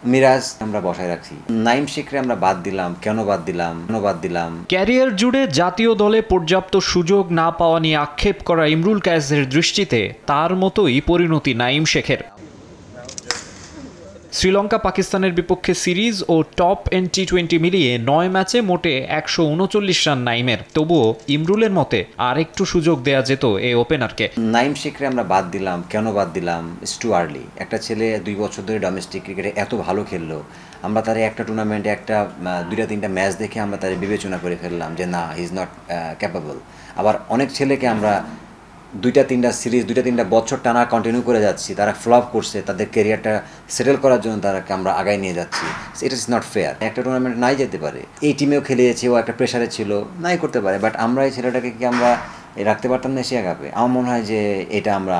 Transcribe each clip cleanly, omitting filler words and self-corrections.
মিরাজ আমরা বসায় রাখছি, নাইম শেখরে আমরা বাদ দিলাম। কেন বাদ দিলাম? ক্যারিয়ার জুড়ে জাতীয় দলে পর্যাপ্ত সুযোগ না পাওয়া নিয়ে আক্ষেপ করা ইমরুল কায়েসের দৃষ্টিতে তার মতোই পরিণতি নাইম শেখের। শ্রীলঙ্কা পাকিস্তানের বিপক্ষে সিরিজ ও টপ এন্ড টি-20 মিলিয়ে ৯ ম্যাচে মোটে ১৩৯ রান নাইমের। তবুও ইমরুলের মতে আর একটু সুযোগ দেয়া যেত এই ওপেনারকে। নাইম শেখরে আমরা বাদ দিলাম। কেন বাদ দিলাম? It's too early. একটা ছেলে ২ বছর ধরে ডোমেস্টিক ক্রিকেটে এত ভালো খেললো, আমরা তার একটা টুর্নামেন্টে একটা ২টা-৩টা ম্যাচ দেখে আমরা তার বিবেচনা করে ফেললাম যে না, হি ইজ নট ক্যাপেবল। আবার অনেক ছেলেকে আমরা ২টা-৩টা সিরিজ ২টা-৩টা বছর টানা কন্টিনিউ করে যাচ্ছি, তারা ফ্লপ করছে, তাদের ক্যারিয়ারটা সেটেল করার জন্য তারাকে আমরা আগায় নিয়ে যাচ্ছি। It is not fair. একটা টুর্নামেন্ট নাই যেতে পারে, এই টিমেও খেলিয়েছে, ও একটা প্রেশারে ছিল, নাই করতে পারে, বাট আমরা এই ছেলেটাকে কি আমরা রাখতে পারতাম না এশিয়া কাপে? আমার মনে হয় যে এটা আমরা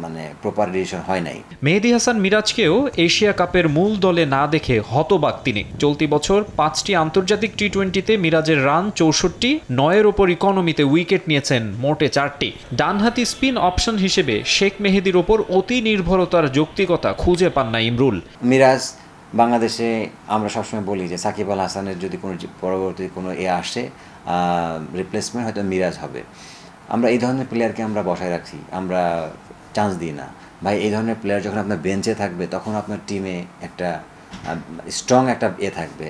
মানে প্রপার ডিসিশন হয় নাই। মেহেদী হাসান মিরাজকেও এশিয়া কাপের মূল দলে না দেখে হতবাক তিনি। চলতি বছর ৫টি আন্তর্জাতিক টি-20তে মিরাজের রান ৬৪, ৯-এর ওপর ইকোনমিতে উইকেট নিয়েছেন মোটে ৪টি। ডানহাতি স্পিন অপশন হিসেবে শেখ মেহেদীর ওপর অতি নির্ভরতার যৌক্তিকতা খুঁজে পান না ইমরুল। মিরাজ বাংলাদেশে আমরা সবসময় বলি যে সাকিব আল হাসানের যদি কোনো পরবর্তী কোনো আসে রিপ্লেসমেন্ট, হয়তো মিরাজ হবে। আমরা এই ধরনের প্লেয়ারকে আমরা বসায় রাখছি, আমরা চান্স দিই না। ভাই, এই ধরনের প্লেয়ার যখন আপনার বেঞ্চে থাকবে তখন আপনার টিমে একটা স্ট্রং একটা থাকবে,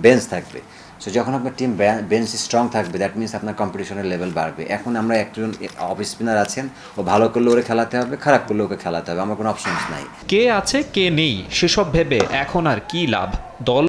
বেঞ্চ থাকবে। সো যখন আপনার টিম বেঞ্চ স্ট্রং থাকবে, দ্যাট মিনস আপনার কম্পিটিশনের লেভেল বাড়বে। এখন আমরা একজন অফ স্পিনার আছেন, ও ভালো করলে ওরে খেলাতে হবে, খারাপ করলে ওকে খেলাতে হবে, আমার কোনো অপশনস নাই। কে আছে কে নেই সেসব ভেবে এখন আর কি লাভ? দল